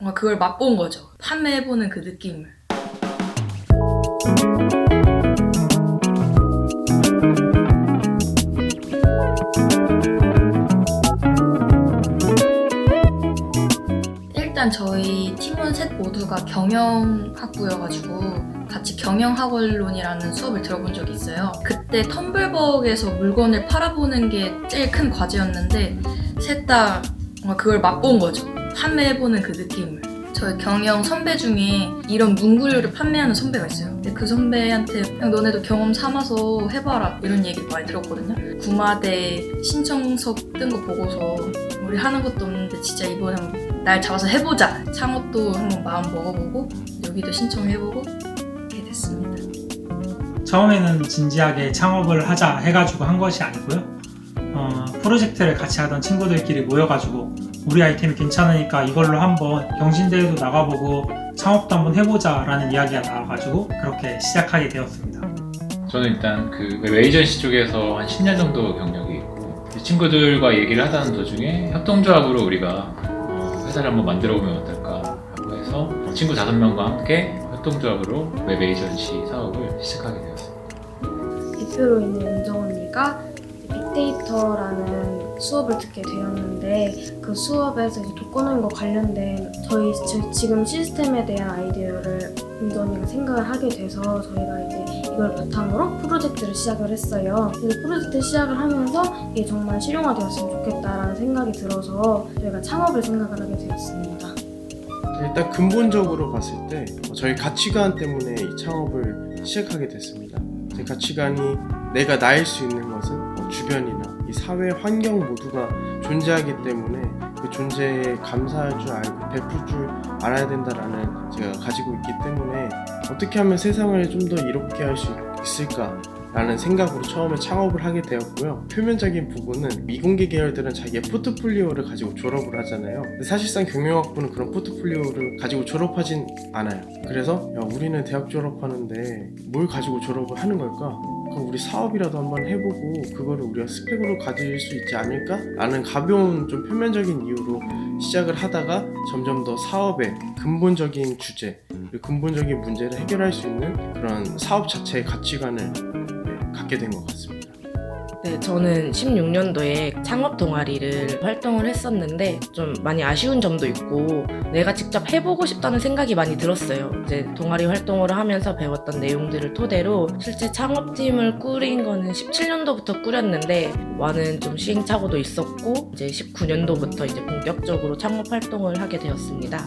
뭔가 그걸 맛본 거죠. 판매해보는 그 느낌을. 일단 저희 팀원 셋 모두가 경영학부여가지고 같이 경영학원론이라는 수업을 들어본 적이 있어요. 그때 텀블벅에서 물건을 팔아보는 게 제일 큰 과제였는데 셋 다 그걸 맛본 거죠. 판매해보는 그 느낌을. 저희 경영 선배 중에 이런 문구류를 판매하는 선배가 있어요. 근데 그 선배한테 그냥 너네도 경험 삼아서 해봐라 이런 얘기 많이 들었거든요. 구마대 신청서 뜬 거 보고서 우리 하는 것도 없는데 진짜 이번에 날 잡아서 해보자. 창업도 한번 마음 먹어보고 여기도 신청해보고 이렇게 됐습니다. 처음에는 진지하게 창업을 하자 해가지고 한 것이 아니고요. 프로젝트를 같이 하던 친구들끼리 모여가지고 우리 아이템이 괜찮으니까 이걸로 한번 경진대회도 나가보고 창업도 한번 해보자 라는 이야기가 나와가지고 그렇게 시작하게 되었습니다. 저는 일단 그 웹 에이전시 쪽에서 한 10년 정도 경력이 있고 친구들과 얘기를 하다는 도중에 협동조합으로 우리가 회사를 한번 만들어 보면 어떨까 하고 해서 친구 5명과 함께 협동조합으로 웹 에이전시 사업을 시작하게 되었습니다. 대표로 있는 은정 언니가 빅데이터라는 수업을 듣게 되었는데 그 수업에서 이제 독거노인과 관련된 저희 지금 시스템에 대한 아이디어를 은정 언니가 생각을 하게 돼서 저희가 이제 이걸 바탕으로 프로젝트를 시작을 했어요. 그래서 프로젝트 시작을 하면서 이게 정말 실용화되었으면 좋겠다라는 생각이 들어서 저희가 창업을 생각을 하게 되었습니다. 일단 근본적으로 봤을 때 저희 가치관 때문에 이 창업을 시작하게 됐습니다. 제 가치관이 내가 나일 수 있는 것은 주변이나 이 사회 환경 모두가 존재하기 때문에 그 존재에 감사할 줄 알고 베풀 줄 알아야 된다라는 제가 가지고 있기 때문에 어떻게 하면 세상을 좀 더 이롭게 할 수 있을까 라는 생각으로 처음에 창업을 하게 되었고요. 표면적인 부분은 미공개 계열들은 자기의 포트폴리오를 가지고 졸업을 하잖아요. 근데 사실상 경영학부는 그런 포트폴리오를 가지고 졸업하진 않아요. 그래서 야, 우리는 대학 졸업하는데 뭘 가지고 졸업을 하는 걸까? 그럼 우리 사업이라도 한번 해보고 그거를 우리가 스펙으로 가질 수 있지 않을까? 라는 가벼운 좀 표면적인 이유로 시작을 하다가 점점 더 사업의 근본적인 주제 그리고 근본적인 문제를 해결할 수 있는 그런 사업 자체의 가치관을 갖게 된 것 같습니다. 네, 저는 16년도에 창업 동아리를 활동을 했었는데 좀 많이 아쉬운 점도 있고 내가 직접 해보고 싶다는 생각이 많이 들었어요. 이제 동아리 활동을 하면서 배웠던 내용들을 토대로 실제 창업팀을 꾸린 거는 17년도부터 꾸렸는데 많은 좀 시행착오도 있었고 이제 19년도부터 이제 본격적으로 창업 활동을 하게 되었습니다.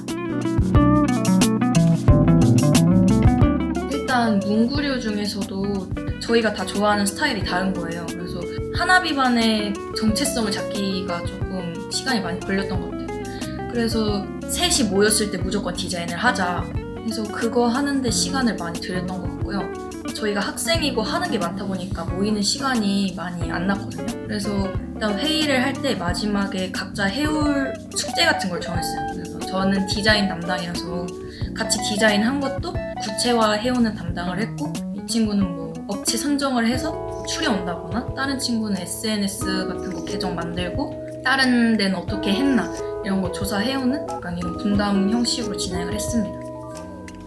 일단 문구류 중에서도 저희가 다 좋아하는 스타일이 다른 거예요. 그래서 하나 비반의 정체성을 잡기가 조금 시간이 많이 걸렸던 것 같아요. 그래서 셋이 모였을 때 무조건 디자인을 하자. 그래서 그거 하는데 시간을 많이 들였던 것 같고요. 저희가 학생이고 하는 게 많다 보니까 모이는 시간이 많이 안 났거든요. 그래서 일단 회의를 할 때 마지막에 각자 해올 숙제 같은 걸 정했어요. 그래서 저는 디자인 담당이라서 같이 디자인한 것도 구체화해오는 담당을 했고 이 친구는 뭐 업체 선정을 해서 추려온다거나 다른 친구는 SNS 같은 거 계정 만들고 다른 데는 어떻게 했나 이런 거 조사해오는 약간 이런 분담 형식으로 진행을 했습니다.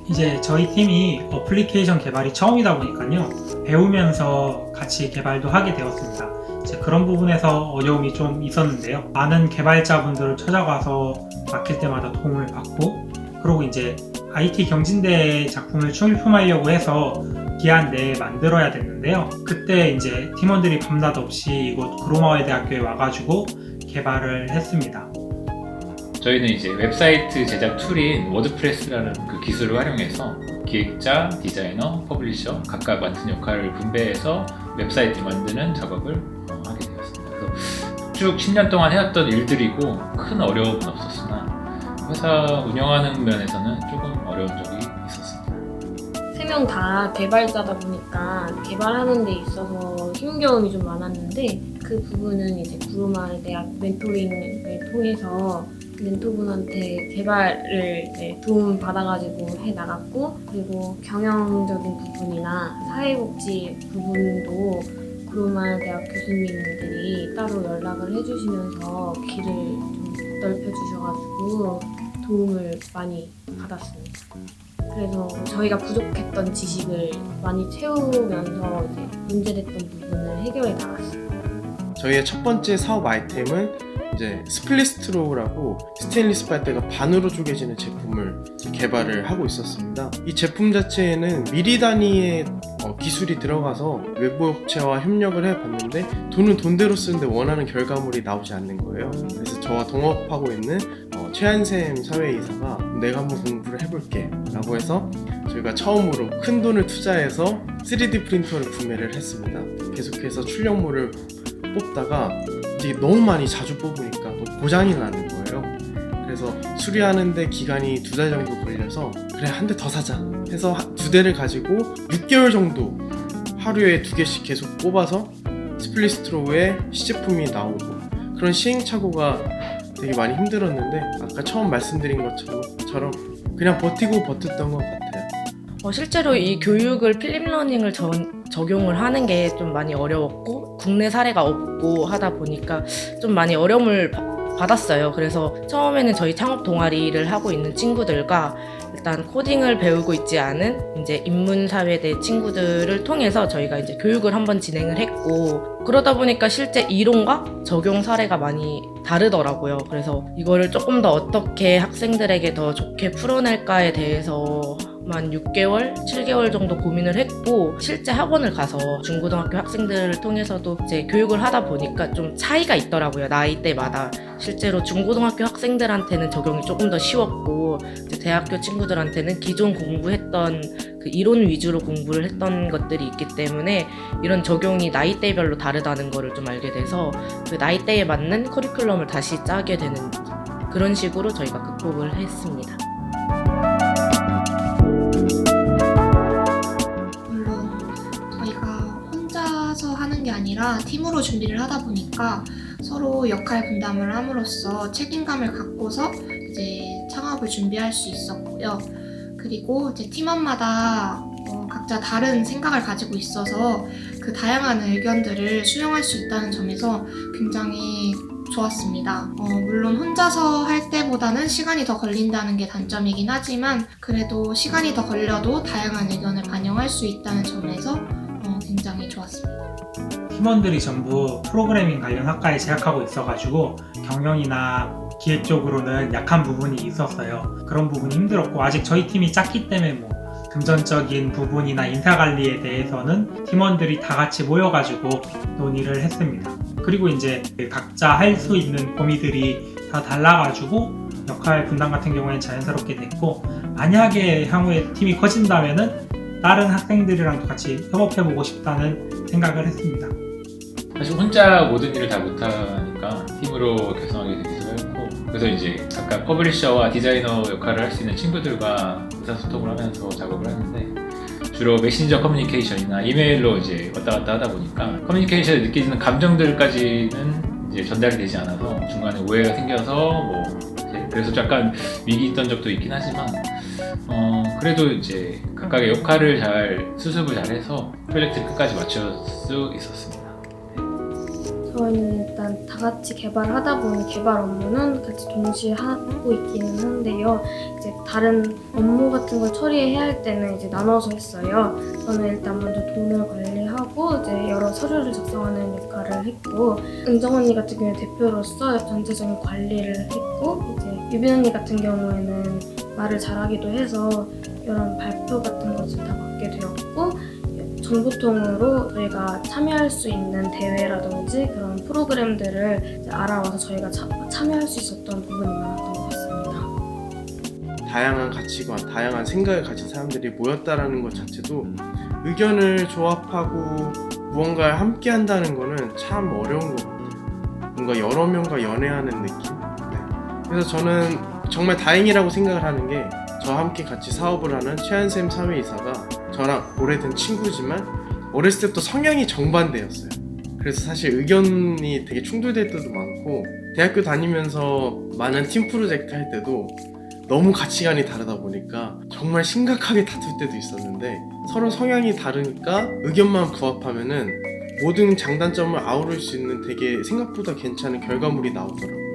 이제 저희 팀이 어플리케이션 개발이 처음이다 보니까요. 배우면서 같이 개발도 하게 되었습니다. 이제 그런 부분에서 어려움이 좀 있었는데요. 많은 개발자분들을 찾아가서 맡길 때마다 도움을 받고 그리고 이제 IT 경진대 작품을 출품하려고 해서 기한 내에 만들어야 됐는데요. 그때 이제 팀원들이 밤낮 없이 이곳 구로마을대학교에 와가지고 개발을 했습니다. 저희는 이제 웹사이트 제작 툴인 워드프레스라는 그 기술을 활용해서 기획자, 디자이너, 퍼블리셔 각각 맡은 역할을 분배해서 웹사이트 만드는 작업을 하게 되었습니다. 그래서 쭉 10년 동안 해왔던 일들이고 큰 어려움은 없었으나 회사 운영하는 면에서는 조금 어려운 적이 있었습니다. 3명 다 개발자다 보니까 개발하는 데 있어서 힘겨움이 좀 많았는데 그 부분은 이제 구로마을 대학 멘토링을 통해서 멘토분한테 개발을 도움 받아가지고 해 나갔고 그리고 경영적인 부분이나 사회복지 부분도 구로마을 대학 교수님들이 따로 연락을 해주시면서 길을 좀 넓혀주셔가지고 도움을 많이 받았습니다. 그래서 저희가 부족했던 지식을 많이 채우면서 이제 문제됐던 부분을 해결해 나갔습니다. 저희의 첫 번째 사업 아이템은 이제 스플릿스트로우라고 스테인리스 빨대가 반으로 쪼개지는 제품을 개발을 하고 있었습니다. 이 제품 자체에는 미리 단위의 기술이 들어가서 외부 업체와 협력을 해봤는데 돈은 돈대로 쓰는데 원하는 결과물이 나오지 않는 거예요. 그래서 저와 동업하고 있는 최한샘 사회이사가 내가 한번 공부를 해볼게 라고 해서 저희가 처음으로 큰 돈을 투자해서 3D 프린터를 구매를 했습니다. 계속해서 출력물을 뽑다가 이제 너무 많이 자주 뽑으니까 또 고장이 나는 거예요. 그래서 수리하는데 기간이 2달 정도 걸려서 그래 한 대 더 사자 해서 2대를 가지고 6개월 정도 하루에 2개씩 계속 뽑아서 스플릿스트로우의 시제품이 나오고 그런 시행착오가 되게 많이 힘들었는데 아까 처음 말씀드린 것처럼 그냥 버티고 버텼던 것 같아요. 실제로 이 교육을 필립러닝을 적용을 하는 게 좀 많이 어려웠고 국내 사례가 없고 하다 보니까 좀 많이 어려움을 받았어요. 그래서 처음에는 저희 창업 동아리를 하고 있는 친구들과 일단 코딩을 배우고 있지 않은 이제 인문사회대 친구들을 통해서 저희가 이제 교육을 한번 진행을 했고 그러다 보니까 실제 이론과 적용 사례가 많이 다르더라고요. 그래서 이거를 조금 더 어떻게 학생들에게 더 좋게 풀어낼까에 대해서 한 6개월, 7개월 정도 고민을 했고 실제 학원을 가서 중고등학교 학생들을 통해서도 이제 교육을 하다 보니까 좀 차이가 있더라고요. 나이대마다. 실제로 중고등학교 학생들한테는 적용이 조금 더 쉬웠고 이제 대학교 친구들한테는 기존 공부했던 그 이론 위주로 공부를 했던 것들이 있기 때문에 이런 적용이 나이대별로 다르다는 거를 좀 알게 돼서 그 나이대에 맞는 커리큘럼을 다시 짜게 되는 그런 식으로 저희가 극복을 했습니다. 물론 저희가 혼자서 하는 게 아니라 팀으로 준비를 하다 보니까 서로 역할 분담을 함으로써 책임감을 갖고서 이제 창업을 준비할 수 있었고요. 그리고 이제 팀원마다 각자 다른 생각을 가지고 있어서 그 다양한 의견들을 수용할 수 있다는 점에서 굉장히 좋았습니다. 물론 혼자서 할 때보다는 시간이 더 걸린다는 게 단점이긴 하지만 그래도 시간이 더 걸려도 다양한 의견을 반영할 수 있다는 점에서 굉장히 좋았습니다. 팀원들이 전부 프로그래밍 관련 학과에 재학하고 있어가지고 경영이나 기획 쪽으로는 약한 부분이 있었어요. 그런 부분이 힘들었고 아직 저희 팀이 작기 때문에 금전적인 부분이나 인사관리에 대해서는 팀원들이 다 같이 모여가지고 논의를 했습니다. 그리고 이제 각자 할 수 있는 범위들이 다 달라가지고 역할 분담 같은 경우에는 자연스럽게 됐고 만약에 향후에 팀이 커진다면은 다른 학생들이랑도 같이 협업해보고 싶다는 생각을 했습니다. 사실 혼자 모든 일을 다 못하니까 팀으로 결성하게 되기도 했고 그래서 이제 각각 퍼블리셔와 디자이너 역할을 할 수 있는 친구들과 의사소통을 하면서 작업을 하는데 주로 메신저 커뮤니케이션이나 이메일로 이제 왔다 갔다 하다 보니까 커뮤니케이션에 느껴지는 감정들까지는 이제 전달이 되지 않아서 중간에 오해가 생겨서 그래서 약간 위기 있던 적도 있긴 하지만 그래도 이제 각각의 역할을 잘 수습을 잘해서 프로젝트를 끝까지 마칠 수 있었습니다. 저희는 일단 다 같이 개발하다 보니 개발 업무는 같이 동시에 하고 있기는 한데요. 이제 다른 업무 같은 걸 처리해야 할 때는 이제 나눠서 했어요. 저는 일단 먼저 돈을 관리하고 이제 여러 서류를 작성하는 역할을 했고 은정 언니 같은 경우에 대표로서 전체적인 관리를 했고 이제 유빈 언니 같은 경우에는 말을 잘하기도 해서 이런 발표 같은 것을 다 맡게 되었고 정보통으로 저희가 참여할 수 있는 대회라든지 그런 프로그램들을 이제 알아와서 저희가 참여할 수 있었던 부분이 많았던 것 같습니다. 다양한 가치관, 다양한 생각을 가진 사람들이 모였다라는 것 자체도 의견을 조합하고 무언가를 함께 한다는 거는 참 어려운 것 같아요. 뭔가 여러 명과 연애하는 느낌? 네. 그래서 저는 정말 다행이라고 생각을 하는 게 저와 함께 같이 사업을 하는 최한샘 사회이사가 저랑 오래된 친구지만 어렸을 때부터 성향이 정반대였어요. 그래서 사실 의견이 되게 충돌될 때도 많고 대학교 다니면서 많은 팀 프로젝트 할 때도 너무 가치관이 다르다 보니까 정말 심각하게 다툴 때도 있었는데 서로 성향이 다르니까 의견만 부합하면은 모든 장단점을 아우를 수 있는 되게 생각보다 괜찮은 결과물이 나오더라고요.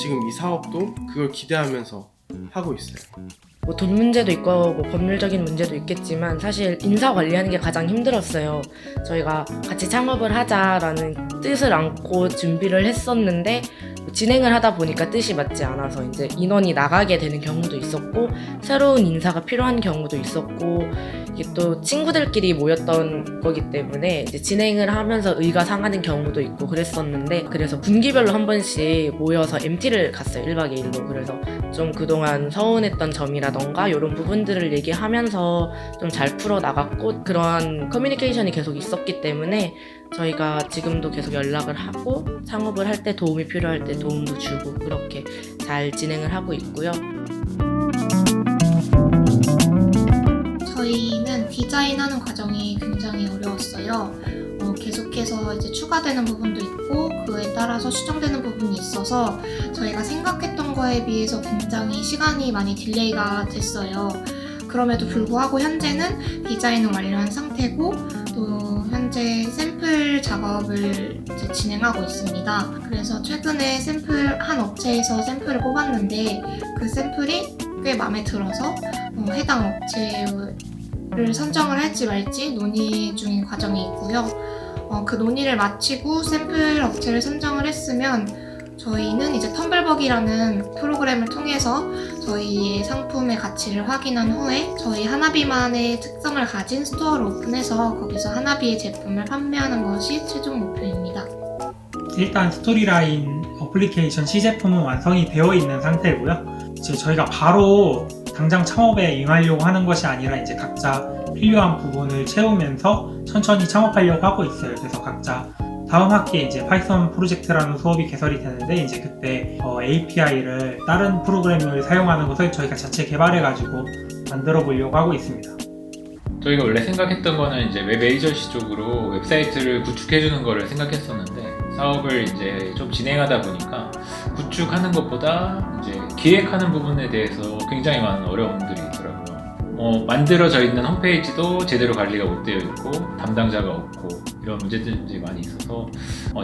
지금 이 사업도 그걸 기대하면서 하고 있어요. 뭐 돈 문제도 있고 뭐 법률적인 문제도 있겠지만 사실 인사 관리하는 게 가장 힘들었어요. 저희가 같이 창업을 하자라는 뜻을 안고 준비를 했었는데 진행을 하다 보니까 뜻이 맞지 않아서 이제 인원이 나가게 되는 경우도 있었고 새로운 인사가 필요한 경우도 있었고 이게 또 친구들끼리 모였던 거기 때문에 이제 진행을 하면서 의가 상하는 경우도 있고 그랬었는데 그래서 분기별로 한 번씩 모여서 MT를 갔어요. 1박 2일로. 그래서 좀 그동안 서운했던 점이라던가 이런 부분들을 얘기하면서 좀 잘 풀어 나갔고 그러한 커뮤니케이션이 계속 있었기 때문에 저희가 지금도 계속 연락을 하고 창업을 할 때 도움이 필요할 때 도움도 주고 그렇게 잘 진행을 하고 있고요. 저희는 디자인하는 과정이 굉장히 어려웠어요. 계속해서 이제 추가되는 부분도 있고 그에 따라서 수정되는 부분이 있어서 저희가 생각했던 거에 비해서 굉장히 시간이 많이 딜레이가 됐어요. 그럼에도 불구하고 현재는 디자인은 완료한 상태고 또 현재 샘플 작업을 이제 진행하고 있습니다. 그래서 최근에 한 업체에서 샘플을 뽑았는데 그 샘플이 꽤 마음에 들어서 해당 업체를 선정을 할지 말지 논의 중인 과정이 있고요. 그 논의를 마치고 샘플 업체를 선정을 했으면 저희는 이제 텀블벅이라는 프로그램을 통해서 저희의 상품의 가치를 확인한 후에 저희 하나비만의 특성을 가진 스토어를 오픈해서 거기서 하나비의 제품을 판매하는 것이 최종 목표입니다. 일단 스토리라인 어플리케이션 시제품은 완성이 되어 있는 상태고요. 이제 저희가 바로 당장 창업에 임하려고 하는 것이 아니라 이제 각자 필요한 부분을 채우면서 천천히 창업하려고 하고 있어요. 그래서 각자 다음 학기에 이제 파이썬 프로젝트라는 수업이 개설이 되는데 이제 그때 API를 다른 프로그램을 사용하는 것을 저희가 자체 개발해가지고 만들어 보려고 하고 있습니다. 저희가 원래 생각했던 거는 이제 웹 에이전시 쪽으로 웹사이트를 구축해주는 거를 생각했었는데 사업을 이제 좀 진행하다 보니까 구축하는 것보다 이제 기획하는 부분에 대해서 굉장히 많은 어려움들이 있더라고요. 만들어져 있는 홈페이지도 제대로 관리가 못 되어 있고 담당자가 없고 이런 문제들이 많이 있어서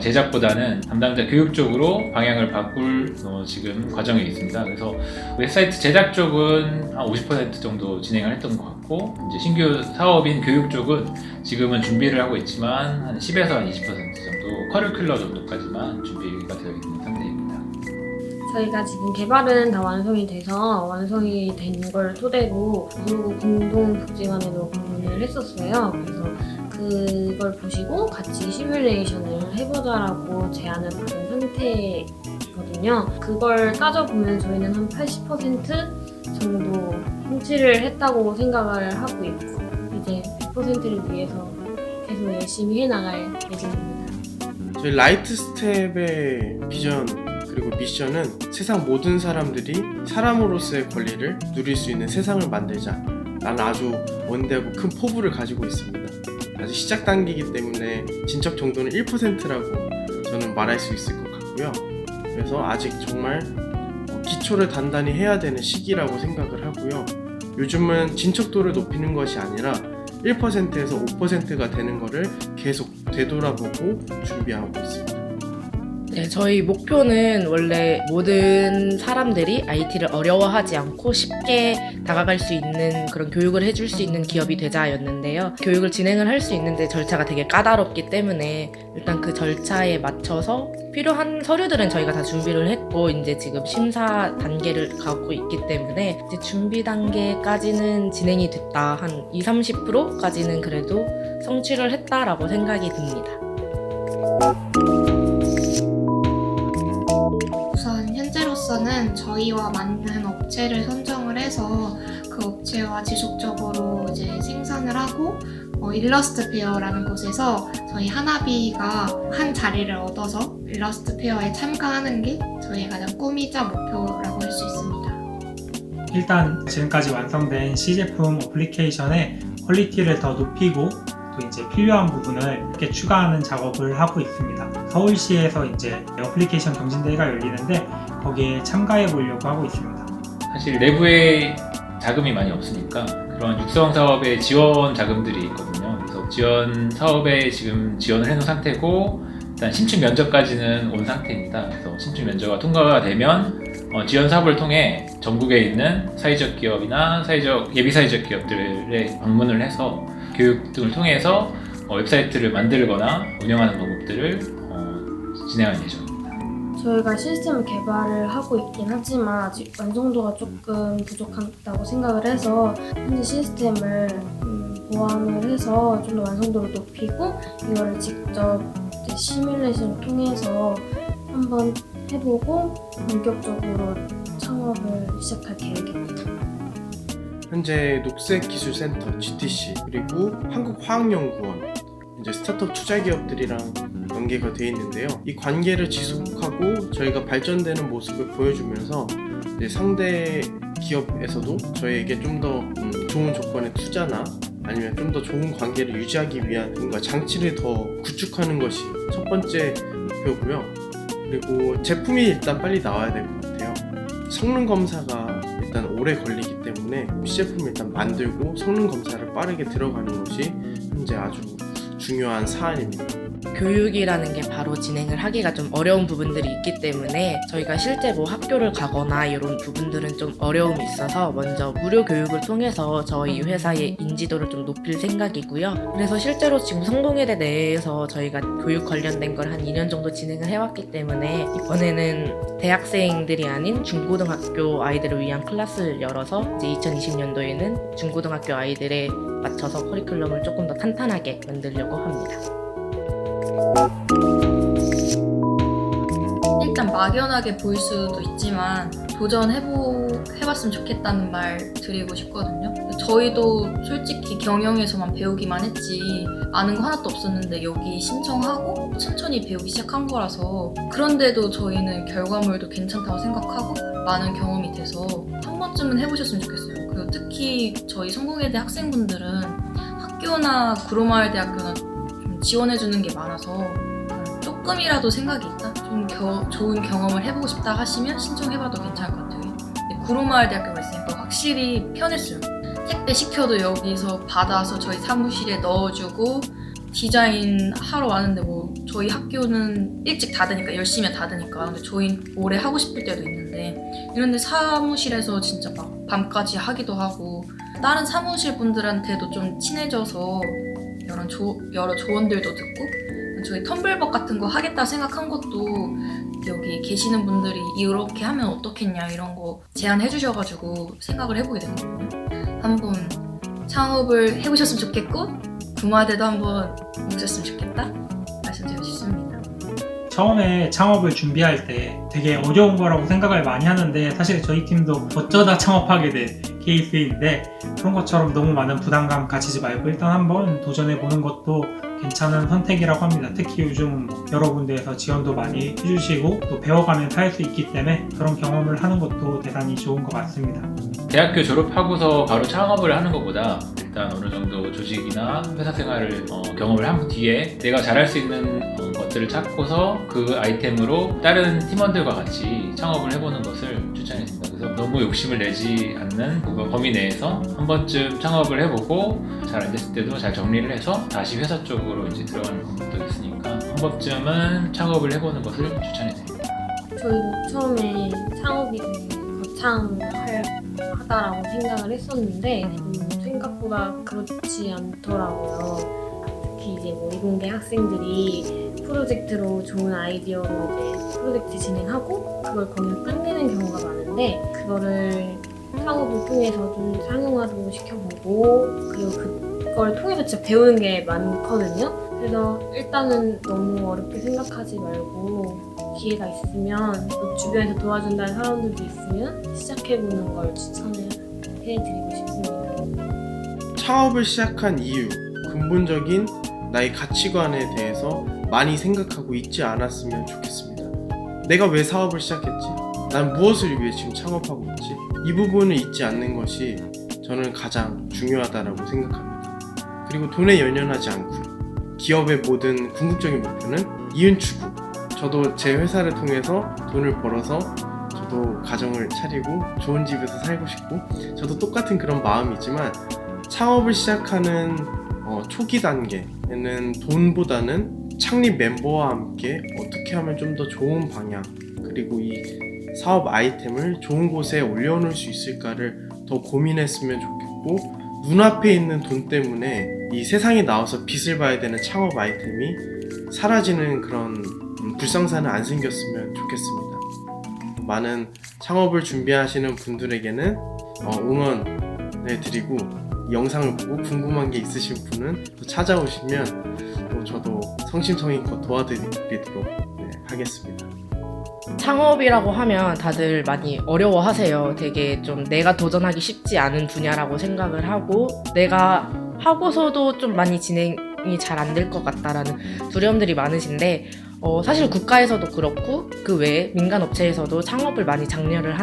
제작보다는 담당자 교육 쪽으로 방향을 바꿀 지금 과정에 있습니다. 그래서 웹사이트 제작 쪽은 한 50% 정도 진행을 했던 것 같고 이제 신규 사업인 교육 쪽은 지금은 준비를 하고 있지만 한 10에서 한 20% 정도 커리큘러 정도까지만 준비가 되어 있는 상태입니다. 저희가 지금 개발은 다 완성이 돼서 완성이 된 걸 토대로 그리고 공동 부지간에도 공론을 했었어요. 그래서 그걸 보시고 같이 시뮬레이션을 해보자라고 제안을 받은 상태거든요. 그걸 따져보면 저희는 한 80% 정도 성취를 했다고 생각을 하고 있고 이제 100%를 위해서 계속 열심히 해나갈 예정입니다. 저희 라이트 스텝의 비전 그리고 미션은 세상 모든 사람들이 사람으로서의 권리를 누릴 수 있는 세상을 만들자 라는 아주 원대하고 큰 포부를 가지고 있습니다. 아직 시작 단계이기 때문에 진척 정도는 1%라고 저는 말할 수 있을 것 같고요. 그래서 아직 정말 기초를 단단히 해야 되는 시기라고 생각을 하고요. 요즘은 진척도를 높이는 것이 아니라 1%에서 5%가 되는 거를 계속 되돌아보고 준비하고 있습니다. 네, 저희 목표는 원래 모든 사람들이 IT를 어려워하지 않고 쉽게 다가갈 수 있는 그런 교육을 해줄 수 있는 기업이 되자였는데요. 교육을 진행을 할 수 있는데 절차가 되게 까다롭기 때문에 일단 그 절차에 맞춰서 필요한 서류들은 저희가 다 준비를 했고 이제 지금 심사 단계를 가고 있기 때문에 이제 준비 단계까지는 진행이 됐다. 한 20-30%까지는 그래도 성취를 했다라고 생각이 듭니다. 우선 현재로서는 저희와 맞는 업체를 선정을 해서 그 업체와 지속적으로 이제 생산을 하고 일러스트 페어라는 곳에서 저희 하나비가 한 자리를 얻어서 일러스트 페어에 참가하는 게 저희의 가장 꿈이자 목표라고 할 수 있습니다. 일단 지금까지 완성된 C제품 어플리케이션의 퀄리티를 더 높이고 또 이제 필요한 부분을 이렇게 추가하는 작업을 하고 있습니다. 서울시에서 이제 어플리케이션 경진대회가 열리는데 거기에 참가해 보려고 하고 있습니다. 사실 내부에 자금이 많이 없으니까 그런 육성 사업의 지원 자금들이 있거든요. 그래서 지원 사업에 지금 지원을 해놓은 상태고 일단 신축 면접까지는 온 상태입니다. 그래서 신축 면접가 통과가 되면 지원 사업을 통해 전국에 있는 사회적 기업이나 예비 사회적 기업들에 방문을 해서 교육 등을 통해서 웹사이트를 만들거나 운영하는 방법들을 진행할 예정입니다. 저희가 시스템 개발을 하고 있긴 하지만 아직 완성도가 조금 부족하다고 생각을 해서 현재 시스템을 보완을 해서 좀 더 완성도를 높이고 이거를 직접 이제 시뮬레이션을 통해서 한번 해보고 본격적으로 창업을 시작할 계획입니다. 현재 녹색기술센터 GTC 그리고 한국화학연구원 이제 스타트업 투자기업들이랑 연계가 되어 있는데요. 이 관계를 지속하고 저희가 발전되는 모습을 보여주면서 이제 상대 기업에서도 저희에게 좀 더 좋은 조건의 투자나 아니면 좀 더 좋은 관계를 유지하기 위한 뭔가 장치를 더 구축하는 것이 첫 번째 목표고요. 그리고 제품이 일단 빨리 나와야 될 것 같아요. 성능 검사가 일단 오래 걸리기 때문에 시제품을 일단 만들고 성능 검사를 빠르게 들어가는 것이 현재 아주 중요한 사안입니다. 교육이라는 게 바로 진행을 하기가 좀 어려운 부분들이 있기 때문에 저희가 실제 뭐 학교를 가거나 이런 부분들은 좀 어려움이 있어서 먼저 무료 교육을 통해서 저희 회사의 인지도를 좀 높일 생각이고요. 그래서 실제로 지금 성공회대 내에서 저희가 교육 관련된 걸 한 2년 정도 진행을 해왔기 때문에 이번에는 대학생들이 아닌 중고등학교 아이들을 위한 클래스를 열어서 이제 2020년도에는 중고등학교 아이들에 맞춰서 커리큘럼을 조금 더 탄탄하게 만들려고 합니다. 일단 막연하게 보일 수도 있지만 도전해봤으면 좋겠다는 말 드리고 싶거든요. 저희도 솔직히 경영에서만 배우기만 했지 아는 거 하나도 없었는데 여기 신청하고 천천히 배우기 시작한 거라서 그런데도 저희는 결과물도 괜찮다고 생각하고 많은 경험이 돼서 한 번쯤은 해보셨으면 좋겠어요. 그리고 특히 저희 성공회대 학생분들은 학교나 구로마을대학교나 좀 지원해주는 게 많아서 조금이라도 생각이 있다? 좀 좋은 경험을 해보고 싶다 하시면 신청해봐도 괜찮을 것 같아요. 구로마을대학교가 있으니까 확실히 편했어요. 택배 시켜도 여기서 받아서 저희 사무실에 넣어주고 디자인 하러 왔는데 뭐 저희 학교는 일찍 닫으니까 10시면 닫으니까 근데 저희 오래 하고 싶을 때도 있는데 이런데 사무실에서 진짜 막 밤까지 하기도 하고 다른 사무실 분들한테도 좀 친해져서 여러 조언들도 듣고 저희 텀블벅 같은 거 하겠다 생각한 것도 여기 계시는 분들이 이렇게 하면 어떻겠냐 이런 거 제안해 주셔가지고 생각을 해보게 됐거든요. 한번 창업을 해보셨으면 좋겠고 구마대도 한번 오셨으면 좋겠다 말씀드리고 싶습니다. 처음에 창업을 준비할 때 되게 어려운 거라고 생각을 많이 하는데 사실 저희 팀도 어쩌다 창업하게 된 케이스인데 그런 것처럼 너무 많은 부담감 가지지 말고 일단 한번 도전해보는 것도 괜찮은 선택이라고 합니다. 특히 요즘 여러 군데에서 지원도 많이 해주시고 또 배워가면서 할 수 있기 때문에 그런 경험을 하는 것도 대단히 좋은 것 같습니다. 대학교 졸업하고서 바로 창업을 하는 것보다 일단 어느 정도 조직이나 회사 생활을 경험을 한 뒤에 내가 잘할 수 있는 것들을 찾고서 그 아이템으로 다른 팀원들과 같이 창업을 해보는 것을 추천했습니다. 그래서 너무 욕심을 내지 않는 그 범위 내에서 한 번쯤 창업을 해보고 잘 안 됐을 때도 잘 정리를 해서 다시 회사 쪽으로 이제 들어가는 방법도 있으니까 한 번쯤은 창업을 해보는 것을 추천해드립니다. 저희도 처음에 창업이 거창하다라고 생각을 했었는데 생각보다 그렇지 않더라고요. 특히 이제 뭐 이공계 학생들이 프로젝트로 좋은 아이디어로 이제 프로젝트 진행하고 그걸 거기서 끝내는 경우가 많은데 그거를 창업을 통해서 좀 상용화도 시켜보고 그리고 그걸 통해서 진짜 배우는 게 많거든요. 그래서 일단은 너무 어렵게 생각하지 말고 기회가 있으면 또 주변에서 도와준다는 사람들도 있으면 시작해보는 걸 추천을 해드리고 싶습니다. 창업을 시작한 이유, 근본적인 나의 가치관에 대해서 많이 생각하고 있지 않았으면 좋겠습니다. 내가 왜 사업을 시작했지? 난 무엇을 위해 지금 창업하고 있지? 이 부분을 잊지 않는 것이 저는 가장 중요하다고 생각합니다. 그리고 돈에 연연하지 않고요. 기업의 모든 궁극적인 목표는 이윤 추구. 저도 제 회사를 통해서 돈을 벌어서 저도 가정을 차리고 좋은 집에서 살고 싶고 저도 똑같은 그런 마음이지만 창업을 시작하는 초기 단계에는 돈보다는 창립 멤버와 함께 어떻게 하면 좀 더 좋은 방향 그리고 이 사업 아이템을 좋은 곳에 올려놓을 수 있을까를 더 고민했으면 좋겠고, 눈앞에 있는 돈 때문에 이 세상에 나와서 빛을 봐야 되는 창업 아이템이 사라지는 그런 불상사는 안 생겼으면 좋겠습니다. 많은 창업을 준비하시는 분들에게는 응원을 드리고, 이 영상을 보고 궁금한 게 있으신 분은 또 찾아오시면 저도 성심성의껏 도와드리도록 하겠습니다. 창업이라고 하면 다들 많이 어려워하세요. 되게 좀 내가 도전하기 쉽지 않은 분야라고 생각을 하고, 내가 하고서도 좀 많이 진행이 잘 안 될 것 같다라는 두려움들이 많으신데, 사실 국가에서도 그렇고 그 외에 민간 업체에서도 창업을 많이 장려를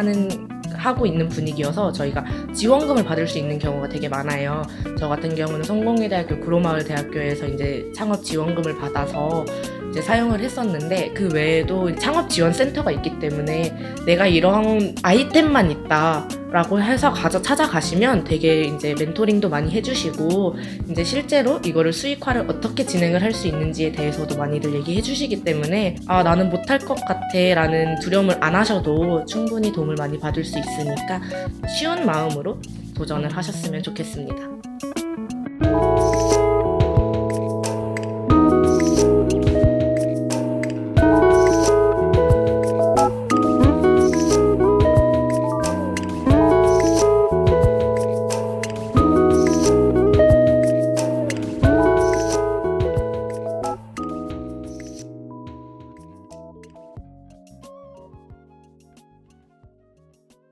하고 있는 분위기여서 저희가 지원금을 받을 수 있는 경우가 되게 많아요. 저 같은 경우는 성공회대학교 구로마을대학교에서 이제 창업 지원금을 받아서 이제 사용을 했었는데, 그 외에도 창업 지원 센터가 있기 때문에 내가 이런 아이템만 있다라고 해서 찾아가시면 되게 이제 멘토링도 많이 해주시고, 이제 실제로 이거를 수익화를 어떻게 진행을 할 수 있는지에 대해서도 많이들 얘기해 주시기 때문에 나는 못할 것 같아 라는 두려움을 안 하셔도 충분히 도움을 많이 받을 수 있으니까 쉬운 마음으로 도전을 하셨으면 좋겠습니다.